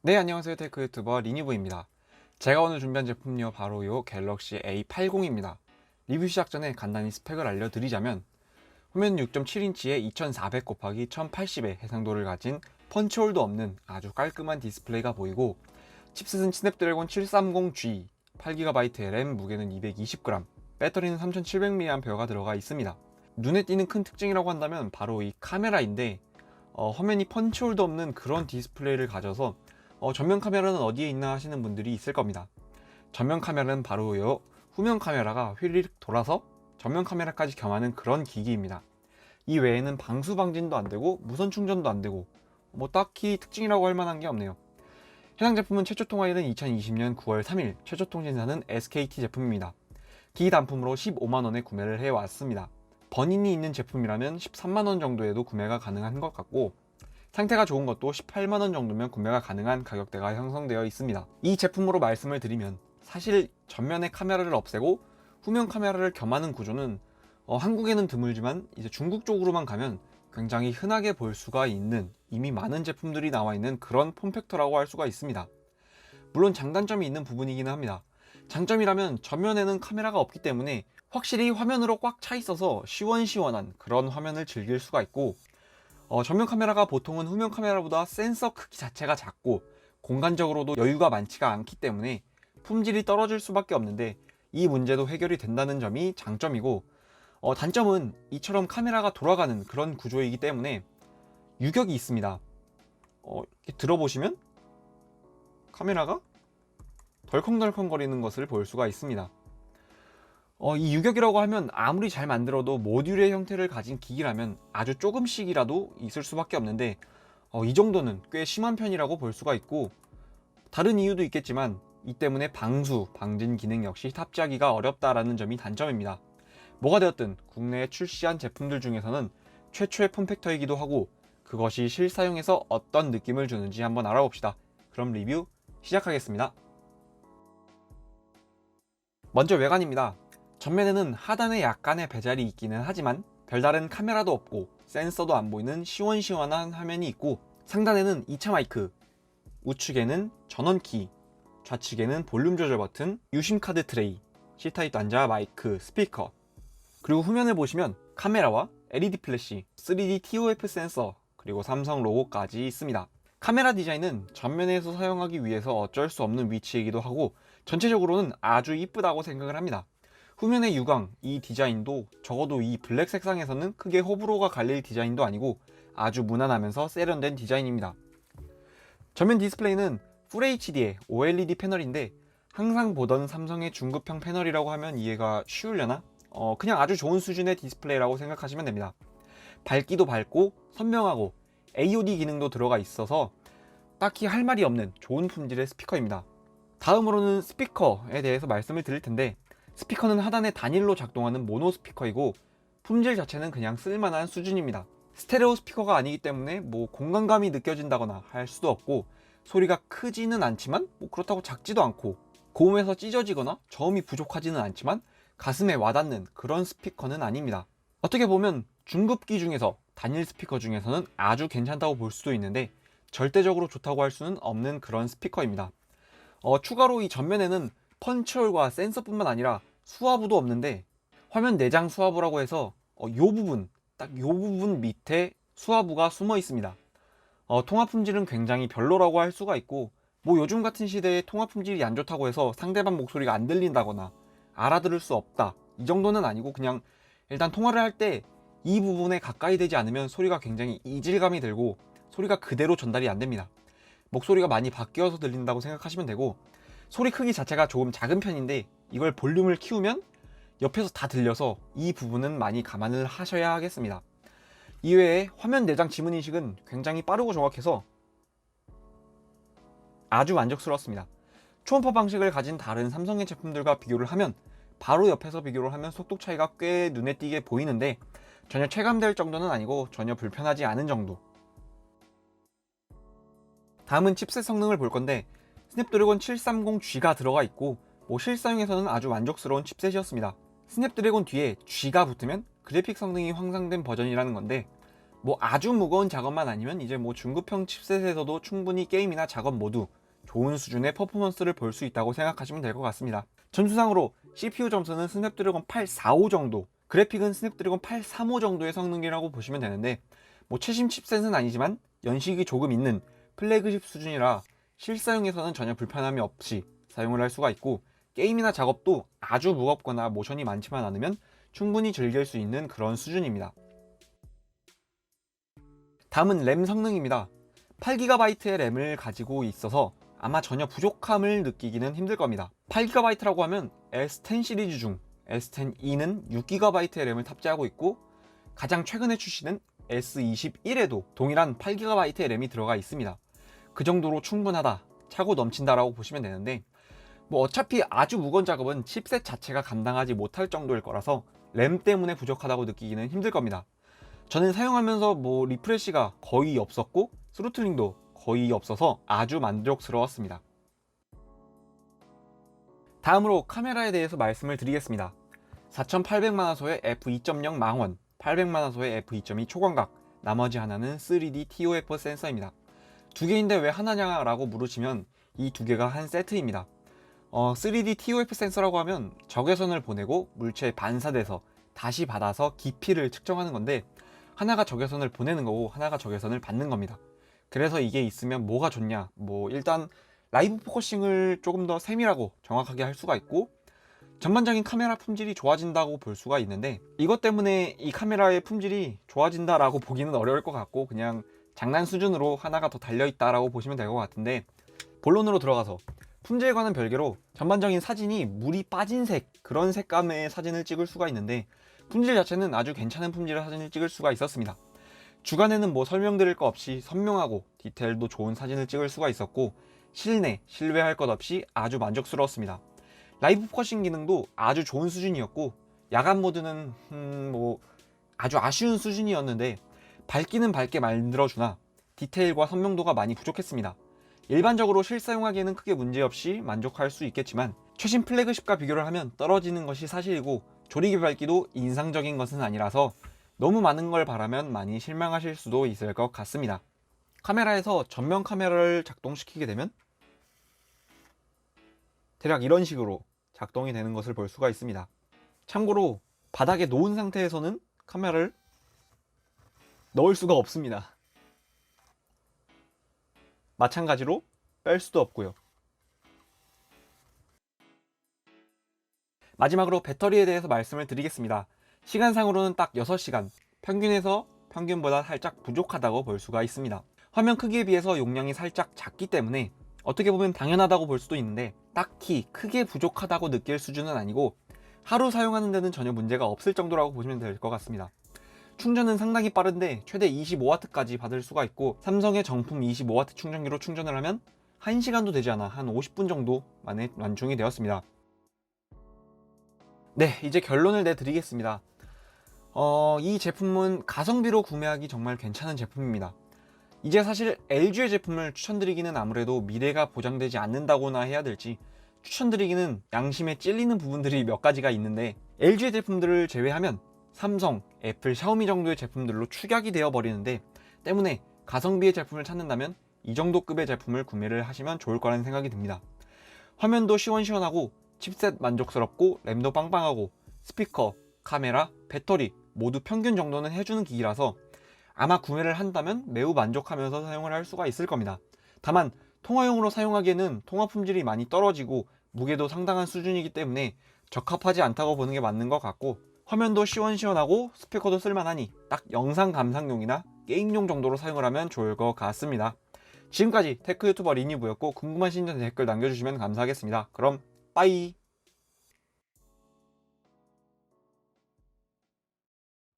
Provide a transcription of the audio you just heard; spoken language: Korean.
네, 안녕하세요. 테크 유튜버 리니브입니다. 제가 오늘 준비한 제품요 바로 요 갤럭시 A80입니다. 리뷰 시작 전에 간단히 스펙을 알려드리자면 화면 6.7인치에 2400 곱하기 1080의 해상도를 가진 펀치홀도 없는 아주 깔끔한 디스플레이가 보이고, 칩셋은 스냅드래곤 730G, 8GB 램, 무게는 220g, 배터리는 3700mAh가 들어가 있습니다. 눈에 띄는 큰 특징이라고 한다면 바로 이 카메라인데, 화면이 펀치홀도 없는 그런 디스플레이를 가져서 전면 카메라는 어디에 있나 하시는 분들이 있을 겁니다. 전면 카메라는 바로 요 후면 카메라가 휘리릭 돌아서 전면 카메라까지 겸하는 그런 기기입니다. 이 외에는 방수 방진도 안되고 무선 충전도 안되고 뭐 딱히 특징이라고 할 만한 게 없네요. 해당 제품은 최초 통화일은 2020년 9월 3일, 최초 통신사는 SKT 제품입니다. 기기 단품으로 15만원에 구매를 해왔습니다. 번인이 있는 제품이라면 13만원 정도에도 구매가 가능한 것 같고, 상태가 좋은 것도 18만원 정도면 구매가 가능한 가격대가 형성되어 있습니다. 이 제품으로 말씀을 드리면 사실 전면의 카메라를 없애고 후면 카메라를 겸하는 구조는 한국에는 드물지만 이제 중국 쪽으로만 가면 굉장히 흔하게 볼 수가 있는, 이미 많은 제품들이 나와 있는 그런 폼팩터라고 할 수가 있습니다. 물론 장단점이 있는 부분이기는 합니다. 장점이라면 전면에는 카메라가 없기 때문에 확실히 화면으로 꽉 차 있어서 시원시원한 그런 화면을 즐길 수가 있고, 전면 카메라가 보통은 후면 카메라보다 센서 크기 자체가 작고 공간적으로도 여유가 많지가 않기 때문에 품질이 떨어질 수밖에 없는데, 이 문제도 해결이 된다는 점이 장점이고, 단점은 이처럼 카메라가 돌아가는 그런 구조이기 때문에 유격이 있습니다. 이렇게 들어보시면 카메라가 덜컹덜컹 거리는 것을 볼 수가 있습니다. 이 유격이라고 하면 아무리 잘 만들어도 모듈의 형태를 가진 기기라면 아주 조금씩이라도 있을 수밖에 없는데, 이 정도는 꽤 심한 편이라고 볼 수가 있고, 다른 이유도 있겠지만 이 때문에 방수, 방진 기능 역시 탑재하기가 어렵다라는 점이 단점입니다. 뭐가 되었든 국내에 출시한 제품들 중에서는 최초의 폼팩터이기도 하고, 그것이 실사용에서 어떤 느낌을 주는지 한번 알아봅시다. 그럼 리뷰 시작하겠습니다. 먼저 외관입니다. 전면에는 하단에 약간의 베젤이 있기는 하지만 별다른 카메라도 없고 센서도 안 보이는 시원시원한 화면이 있고, 상단에는 2차 마이크, 우측에는 전원키, 좌측에는 볼륨 조절 버튼, 유심 카드 트레이, C타입 단자 마이크, 스피커, 그리고 후면을 보시면 카메라와 LED 플래시, 3D TOF 센서, 그리고 삼성 로고까지 있습니다. 카메라 디자인은 전면에서 사용하기 위해서 어쩔 수 없는 위치이기도 하고, 전체적으로는 아주 이쁘다고 생각을 합니다. 후면의 유광, 이 디자인도 적어도 이 블랙 색상에서는 크게 호불호가 갈릴 디자인도 아니고 아주 무난하면서 세련된 디자인입니다. 전면 디스플레이는 FHD의 OLED 패널인데, 항상 보던 삼성의 중급형 패널이라고 하면 이해가 쉬우려나? 그냥 아주 좋은 수준의 디스플레이라고 생각하시면 됩니다. 밝기도 밝고 선명하고 AOD 기능도 들어가 있어서 딱히 할 말이 없는 좋은 품질의 스피커입니다. 다음으로는 스피커에 대해서 말씀을 드릴 텐데, 스피커는 하단에 단일로 작동하는 모노 스피커이고 품질 자체는 그냥 쓸만한 수준입니다. 스테레오 스피커가 아니기 때문에 뭐 공간감이 느껴진다거나 할 수도 없고, 소리가 크지는 않지만 뭐 그렇다고 작지도 않고, 고음에서 찢어지거나 저음이 부족하지는 않지만 가슴에 와닿는 그런 스피커는 아닙니다. 어떻게 보면 중급기 중에서 단일 스피커 중에서는 아주 괜찮다고 볼 수도 있는데 절대적으로 좋다고 할 수는 없는 그런 스피커입니다. 추가로 이 전면에는 펀치홀과 센서뿐만 아니라 수화부도 없는데, 화면 내장 수화부라고 해서 요 부분, 딱 요 부분 밑에 수화부가 숨어 있습니다. 통화 품질은 굉장히 별로라고 할 수가 있고, 뭐 요즘 같은 시대에 통화 품질이 안 좋다고 해서 상대방 목소리가 안 들린다거나 알아들을 수 없다, 이 정도는 아니고, 그냥 일단 통화를 할 때 이 부분에 가까이 되지 않으면 소리가 굉장히 이질감이 들고 소리가 그대로 전달이 안 됩니다. 목소리가 많이 바뀌어서 들린다고 생각하시면 되고, 소리 크기 자체가 조금 작은 편인데 이걸 볼륨을 키우면 옆에서 다 들려서 이 부분은 많이 감안을 하셔야 하겠습니다. 이외에 화면 내장 지문 인식은 굉장히 빠르고 정확해서 아주 만족스러웠습니다. 초음파 방식을 가진 다른 삼성의 제품들과 비교를 하면, 바로 옆에서 비교를 하면 속도 차이가 꽤 눈에 띄게 보이는데 전혀 체감될 정도는 아니고 전혀 불편하지 않은 정도. 다음은 칩셋 성능을 볼 건데, 스냅드래곤 730G가 들어가 있고 뭐 실사용에서는 아주 만족스러운 칩셋이었습니다. 스냅드래곤 뒤에 G가 붙으면 그래픽 성능이 향상된 버전이라는 건데, 뭐 아주 무거운 작업만 아니면 이제 뭐 중급형 칩셋에서도 충분히 게임이나 작업 모두 좋은 수준의 퍼포먼스를 볼 수 있다고 생각하시면 될 것 같습니다. 점수상으로 CPU 점수는 스냅드래곤 845 정도, 그래픽은 스냅드래곤 835 정도의 성능이라고 보시면 되는데, 뭐 최신 칩셋은 아니지만 연식이 조금 있는 플래그십 수준이라 실사용에서는 전혀 불편함이 없이 사용을 할 수가 있고, 게임이나 작업도 아주 무겁거나 모션이 많지만 않으면 충분히 즐길 수 있는 그런 수준입니다. 다음은 램 성능입니다. 8GB의 램을 가지고 있어서 아마 전혀 부족함을 느끼기는 힘들 겁니다. 8GB라고 하면 S10 시리즈 중 S10e는 6GB의 램을 탑재하고 있고, 가장 최근에 출시된 S21에도 동일한 8GB의 램이 들어가 있습니다. 그 정도로 충분하다, 차고 넘친다라고 보시면 되는데, 뭐 어차피 아주 무거운 작업은 칩셋 자체가 감당하지 못할 정도일 거라서 램 때문에 부족하다고 느끼기는 힘들 겁니다. 저는 사용하면서 뭐 리프레시가 거의 없었고 스로틀링도 거의 없어서 아주 만족스러웠습니다. 다음으로 카메라에 대해서 말씀을 드리겠습니다. 4800만화소의 f2.0 망원, 800만화소의 f2.2 초광각, 나머지 하나는 3D TOF 센서입니다. 두 개인데 왜 하나냐라고 물으시면 이 두 개가 한 세트입니다. 3D TOF 센서라고 하면 적외선을 보내고 물체에 반사돼서 다시 받아서 깊이를 측정하는 건데, 하나가 적외선을 보내는 거고 하나가 적외선을 받는 겁니다. 그래서 이게 있으면 뭐가 좋냐, 뭐 일단 라이브 포커싱을 조금 더 세밀하고 정확하게 할 수가 있고, 전반적인 카메라 품질이 좋아진다고 볼 수가 있는데, 이것 때문에 이 카메라의 품질이 좋아진다라고 보기는 어려울 것 같고 그냥 장난 수준으로 하나가 더 달려있다라고 보시면 될 것 같은데, 본론으로 들어가서 품질과는 별개로 전반적인 사진이 물이 빠진 색, 그런 색감의 사진을 찍을 수가 있는데, 품질 자체는 아주 괜찮은 품질의 사진을 찍을 수가 있었습니다. 주간에는 뭐 설명드릴 거 없이 선명하고 디테일도 좋은 사진을 찍을 수가 있었고, 실내, 실외 할 것 없이 아주 만족스러웠습니다. 라이브 포커싱 기능도 아주 좋은 수준이었고, 야간 모드는 뭐 아주 아쉬운 수준이었는데 밝기는 밝게 만들어주나 디테일과 선명도가 많이 부족했습니다. 일반적으로 실사용하기에는 크게 문제없이 만족할 수 있겠지만 최신 플래그십과 비교를 하면 떨어지는 것이 사실이고, 조리개 밝기도 인상적인 것은 아니라서 너무 많은 걸 바라면 많이 실망하실 수도 있을 것 같습니다. 카메라에서 전면 카메라를 작동시키게 되면 대략 이런 식으로 작동이 되는 것을 볼 수가 있습니다. 참고로 바닥에 놓은 상태에서는 카메라를 넣을 수가 없습니다. 마찬가지로 뺄 수도 없고요. 마지막으로 배터리에 대해서 말씀을 드리겠습니다. 시간상으로는 딱 6시간, 평균에서 평균보다 살짝 부족하다고 볼 수가 있습니다. 화면 크기에 비해서 용량이 살짝 작기 때문에 어떻게 보면 당연하다고 볼 수도 있는데, 딱히 크게 부족하다고 느낄 수준은 아니고 하루 사용하는 데는 전혀 문제가 없을 정도라고 보시면 될 것 같습니다. 충전은 상당히 빠른데 최대 25W까지 받을 수가 있고, 삼성의 정품 25W 충전기로 충전을 하면 1시간도 되지 않아 한 50분 정도 만에 완충이 되었습니다. 네, 이제 결론을 내드리겠습니다. 이 제품은 가성비로 구매하기 정말 괜찮은 제품입니다. 이제 사실 LG의 제품을 추천드리기는 아무래도 미래가 보장되지 않는다고나 해야 될지 추천드리기는 양심에 찔리는 부분들이 몇 가지가 있는데, LG의 제품들을 제외하면 삼성, 애플, 샤오미 정도의 제품들로 축약이 되어 버리는데, 때문에 가성비의 제품을 찾는다면 이 정도 급의 제품을 구매를 하시면 좋을 거라는 생각이 듭니다. 화면도 시원시원하고 칩셋 만족스럽고 램도 빵빵하고 스피커, 카메라, 배터리 모두 평균 정도는 해주는 기기라서 아마 구매를 한다면 매우 만족하면서 사용을 할 수가 있을 겁니다. 다만 통화용으로 사용하기에는 통화 품질이 많이 떨어지고 무게도 상당한 수준이기 때문에 적합하지 않다고 보는 게 맞는 것 같고, 화면도 시원시원하고 스피커도 쓸만하니 딱 영상 감상용이나 게임용 정도로 사용을 하면 좋을 것 같습니다. 지금까지 테크 유튜버 리니브였고, 궁금하신 점 댓글 남겨주시면 감사하겠습니다. 그럼 빠이.